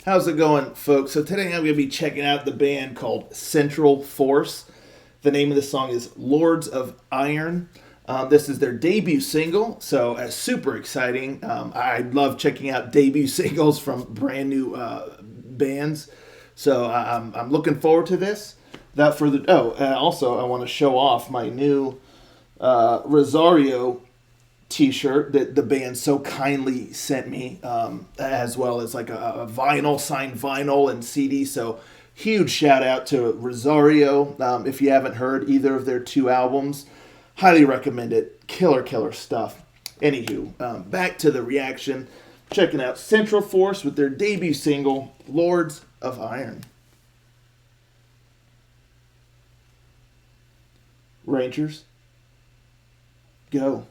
How's it going, folks? So today I'm going to be checking out the band called Central Force. The name of the song is Lords of Iron. This is their debut single, so super exciting. I love checking out debut singles from brand new bands, so I'm looking forward to this. Without further, also I want to show off my new Rosario T-shirt that the band so kindly sent me, as well as like a vinyl, signed vinyl and CD. So huge shout out to Rosario. If you haven't heard either of their two albums, highly recommend it. Killer stuff. Anywho, back to the reaction. Checking out Central Force with their debut single, Lords of Iron. Rangers, go.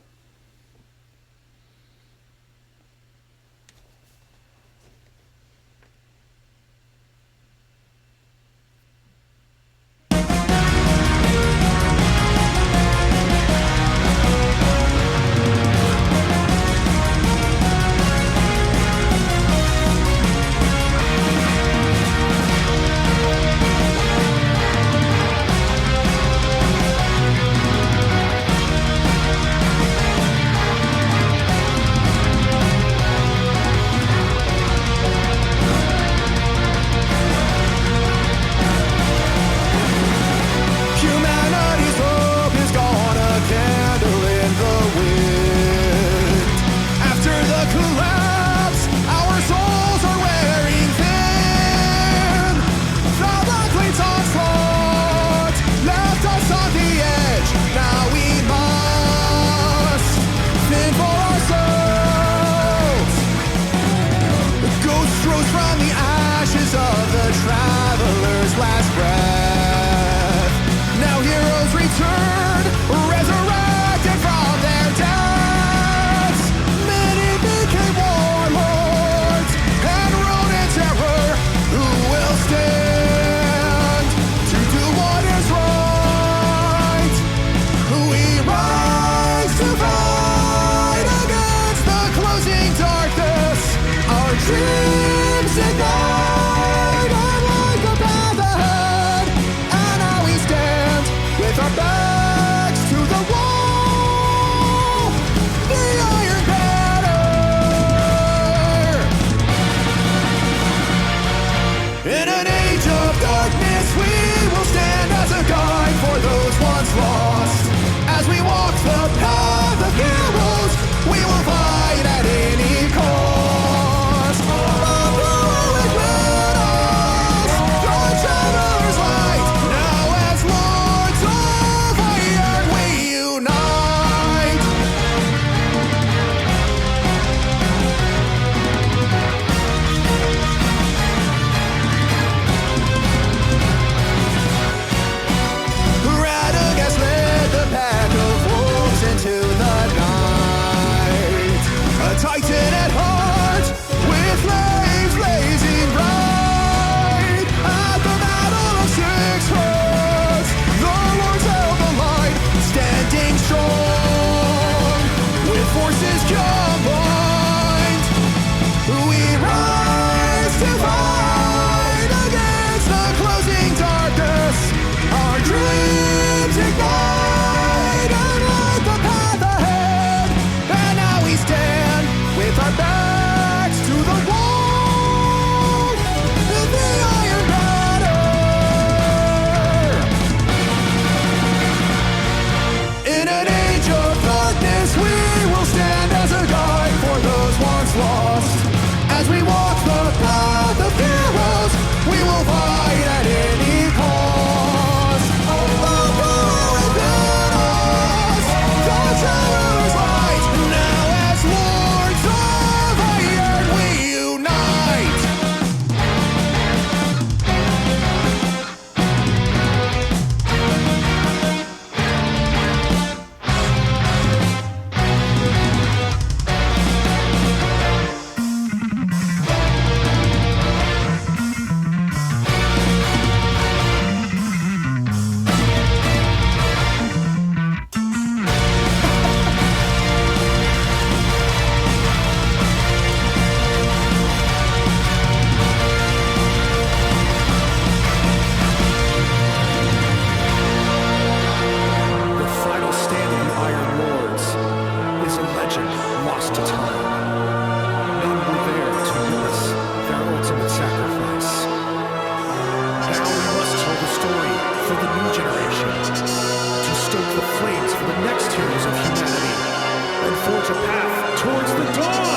new generation, to stoke the flames for the next heroes of humanity, and forge a path towards the dawn!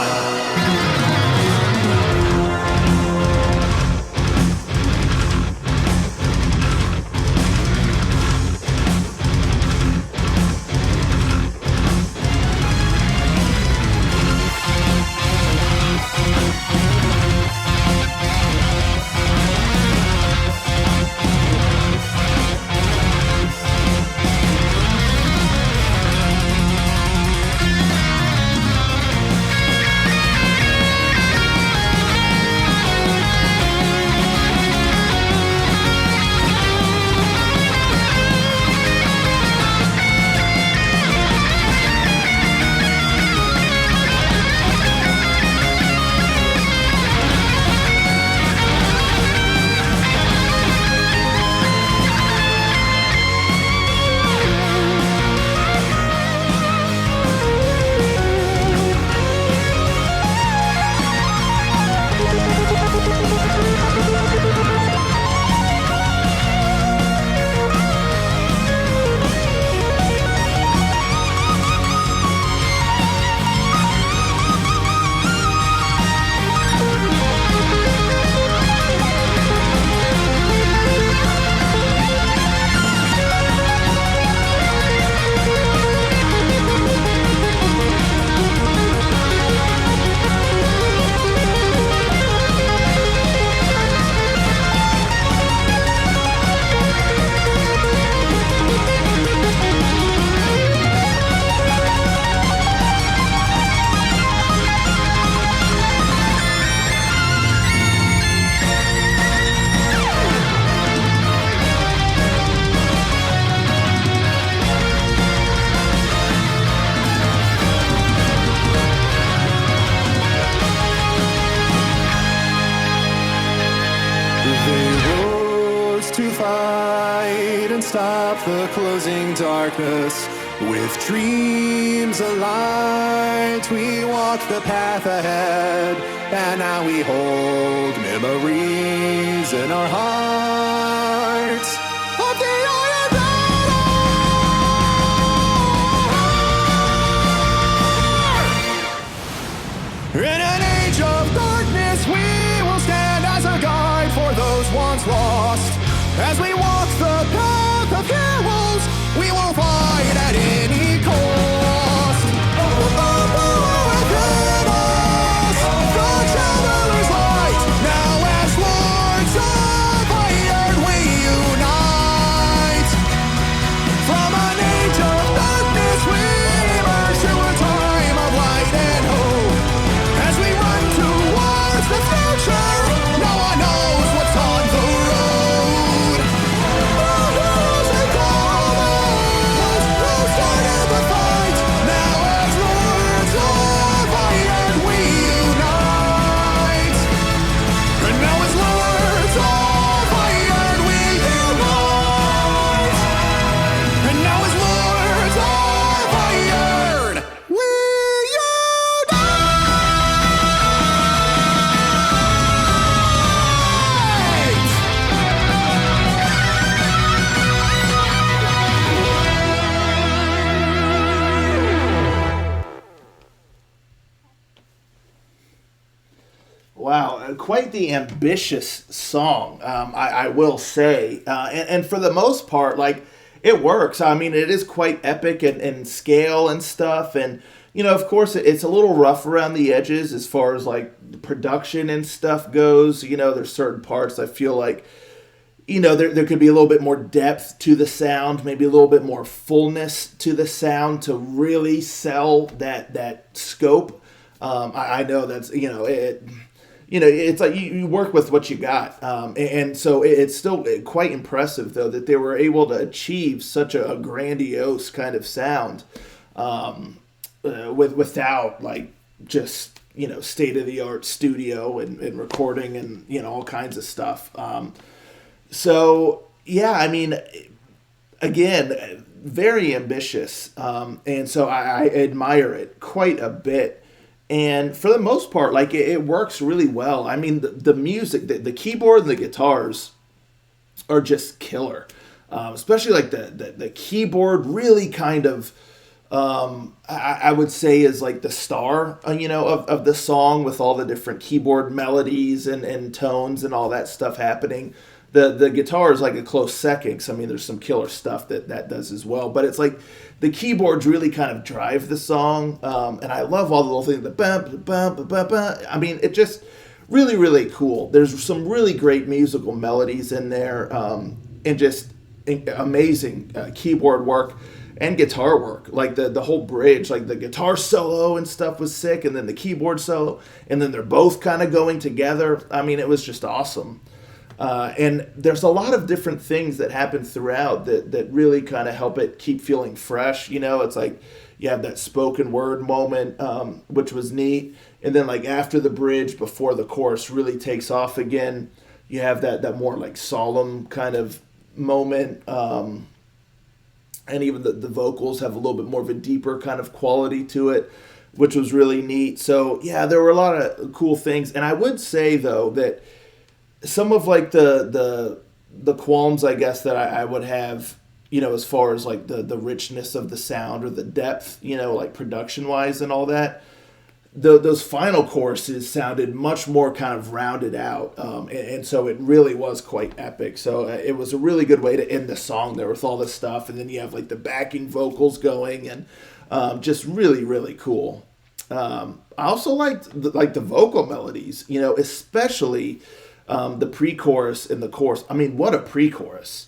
To fight and stop the closing darkness. With dreams alight, we walk the path ahead, and now we hold memories in our hearts of the Iron Banner! In an age of darkness, we will stand as a guide for those once lost. As we walk the path of heroes, we will fight at any cost. Within us, the traveler's light. Now as lords of iron, we unite. From an age of darkness, we emerge to a time of light and hope. As we run towards the future, no one knows what's on the road. Wow, quite the ambitious song, I will say. And for the most part, like, it works. I mean, it is quite epic in scale and stuff. And, you know, of course, it's a little rough around the edges as far as, like, production and stuff goes. You know, there's certain parts I feel like, you know, there could be a little bit more depth to the sound, maybe a little bit more fullness to the sound to really sell that scope. I know that's, it's like you work with what you got. And so it's still quite impressive, though, that they were able to achieve such a grandiose kind of sound without, like, just, state-of-the-art studio and recording and, all kinds of stuff. So, yeah, I mean, again, very ambitious. And so I admire it quite a bit. And for the most part, like, it works really well. I mean, the music, the keyboard and the guitars are just killer. especially like the keyboard really kind of I would say is like the star, of the song with all the different keyboard melodies and tones and all that stuff happening. The guitar is like a close second. So, I mean, there's some killer stuff that does as well. But it's like the keyboards really kind of drive the song. And I love all the little things, the bum, bum, bum, bum, bum. I mean, it just really, really cool. There's some really great musical melodies in there, and just amazing keyboard work and guitar work. Like the whole bridge, like the guitar solo and stuff was sick, and then the keyboard solo, and then they're both kind of going together. I mean, it was just awesome. And there's a lot of different things that happen throughout that really kind of help it keep feeling fresh. It's like you have that spoken word moment, which was neat. And then like after the bridge, before the chorus really takes off again, you have that more like solemn kind of moment. And even the vocals have a little bit more of a deeper kind of quality to it, which was really neat. So yeah, there were a lot of cool things. And I would say though that some of like the qualms, I guess, that I would have, as far as like the richness of the sound or the depth, like production wise and all that, those final choruses sounded much more kind of rounded out, and so it really was quite epic. So it was a really good way to end the song there with all this stuff, and then you have like the backing vocals going, and just really, really cool. I also liked the vocal melodies, especially the pre-chorus and the chorus. I mean, what a pre-chorus!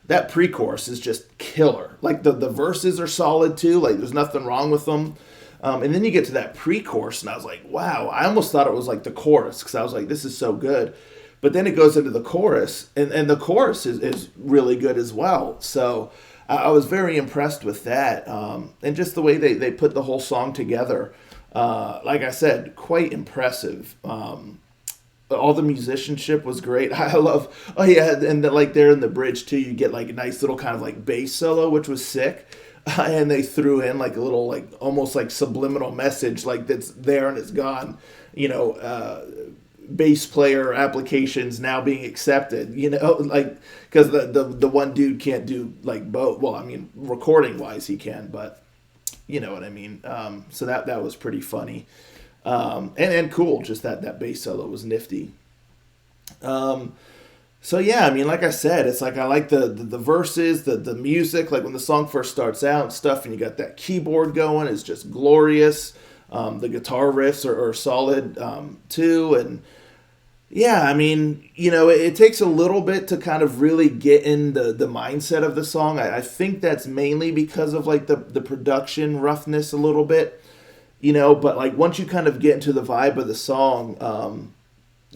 That pre-chorus is just killer. Like the verses are solid too. Like there's nothing wrong with them. And then you get to that pre-chorus, and I was like, wow, I almost thought it was like the chorus, because I was like, this is so good. But then it goes into the chorus, and the chorus is really good as well. So I was very impressed with that. And just the way they put the whole song together. Like I said, quite impressive. All the musicianship was great. I love, oh yeah, and like there in the bridge too, you get like a nice little kind of like bass solo, which was sick. And they threw in like a little like almost like subliminal message like that's there and it's gone, bass player applications now being accepted, like because the one dude can't do like both. Well, I mean, recording wise he can, but you know what I mean. So that was pretty funny, and cool. Just that bass solo was nifty. So yeah, I mean, like I said, it's like I like the verses, the music, like when the song first starts out and stuff, and you got that keyboard going, is just glorious. The guitar riffs are solid too, and yeah, I mean, it takes a little bit to kind of really get in the mindset of the song. I think that's mainly because of like the production roughness a little bit, but like once you kind of get into the vibe of the song,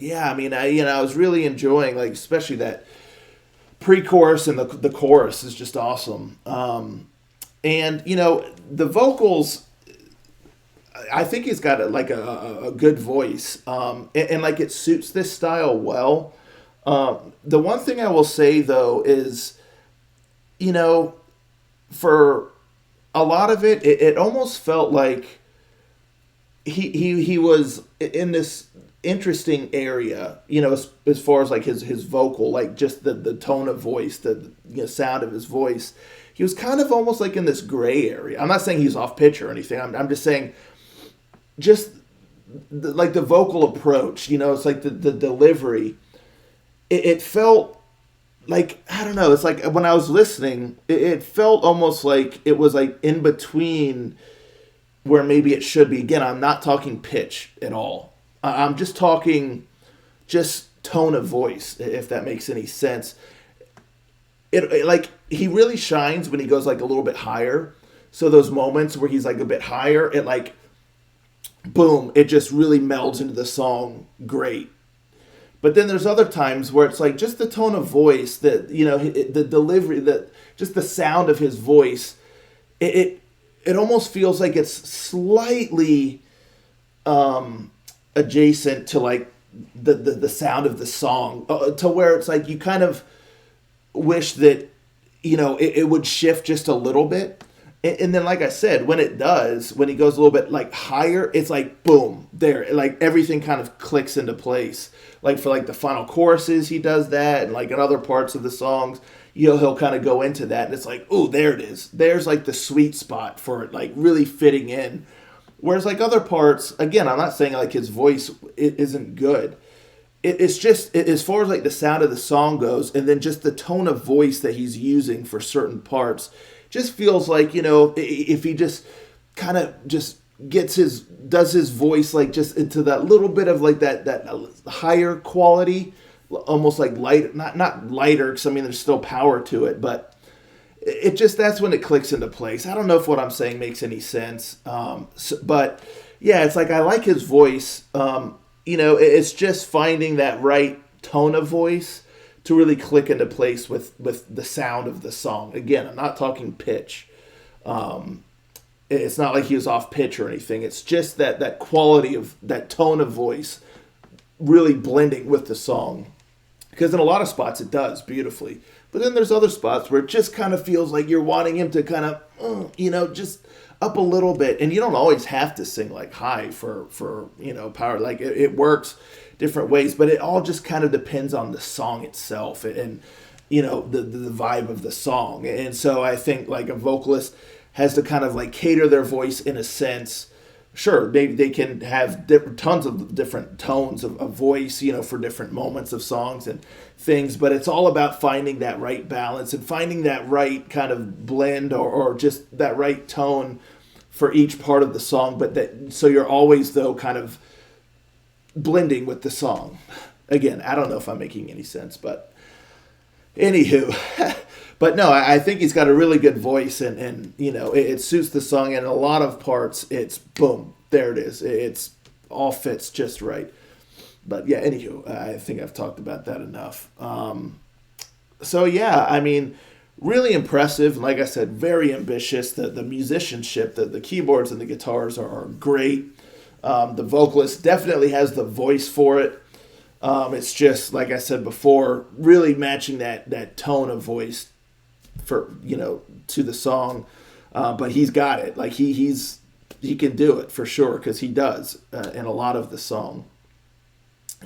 yeah, I mean, I was really enjoying, like, especially that pre-chorus, and the chorus is just awesome. And, the vocals, I think he's got a good voice, and like it suits this style well. The one thing I will say, though, is, for a lot of it almost felt like he was in this interesting area, as far as like his vocal, like just the tone of voice, the sound of his voice. He was kind of almost like in this gray area. I'm not saying he's off pitch or anything. I'm just saying, just like the vocal approach, it's like the delivery. It felt like, I don't know. It's like when I was listening, it felt almost like it was like in between where maybe it should be. Again, I'm not talking pitch at all. I'm just talking tone of voice, if that makes any sense. It like he really shines when he goes like a little bit higher. So those moments where he's like a bit higher, it like boom, it just really melds into the song great. But then there's other times where it's like just the tone of voice, that the delivery, just the sound of his voice, it almost feels like it's slightly adjacent to like the sound of the song, to where it's like you kind of wish that it would shift just a little bit, and then like I said, when it does, when he goes a little bit like higher, it's like boom, there, like everything kind of clicks into place. Like for like the final choruses, he does that, and like in other parts of the songs, he'll kind of go into that, and it's like, oh, there it is. There's like the sweet spot for it, like really fitting in. Whereas like other parts, again, I'm not saying like his voice isn't good. It's just as far as like the sound of the song goes, and then just the tone of voice that he's using for certain parts, just feels like, if he just kind of just does his voice like just into that little bit of like that higher quality, almost like light, not lighter, because I mean there's still power to it, but it just, that's when it clicks into place. I don't know if what I'm saying makes any sense, but yeah, it's like I like his voice. It's just finding that right tone of voice to really click into place with the sound of the song. Again, I'm not talking pitch. It's not like he was off pitch or anything. It's just that quality of that tone of voice really blending with the song. Because in a lot of spots it does beautifully. But then there's other spots where it just kind of feels like you're wanting him to kind of, just up a little bit. And you don't always have to sing like high for power. Like it works different ways. But it all just kind of depends on the song itself and the vibe of the song. And so I think like a vocalist has to kind of like cater their voice in a sense. Sure, they can have tons of different tones of voice, for different moments of songs and things, but it's all about finding that right balance and finding that right kind of blend or just that right tone for each part of the song, so you're always, though, kind of blending with the song. Again, I don't know if I'm making any sense, but anywho. But no, I think he's got a really good voice, and it suits the song. And in a lot of parts, it's boom, there it is. It's all fits just right. But yeah, anywho, I think I've talked about that enough. So yeah, I mean, really impressive. Like I said, very ambitious. The musicianship, the keyboards and the guitars are great. The vocalist definitely has the voice for it. It's just, like I said before, really matching that tone of voice for to the song, but he's got it. Like he can do it for sure, because he does in a lot of the song.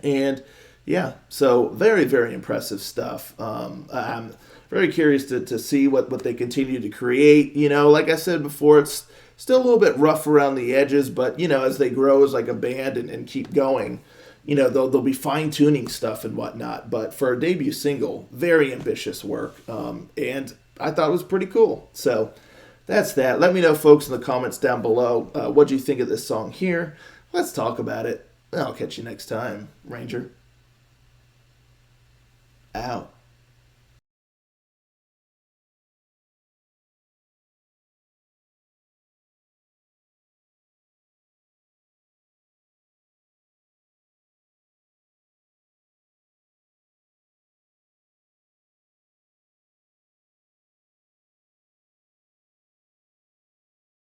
And yeah, so very, very impressive stuff. I'm very curious to see what they continue to create. Like I said before, it's still a little bit rough around the edges, but as they grow as like a band and keep going, they'll be fine-tuning stuff and whatnot. But for a debut single, very ambitious work, and I thought it was pretty cool. So that's that. Let me know, folks, in the comments down below, what do you think of this song here. Let's talk about it. I'll catch you next time. Ranger out.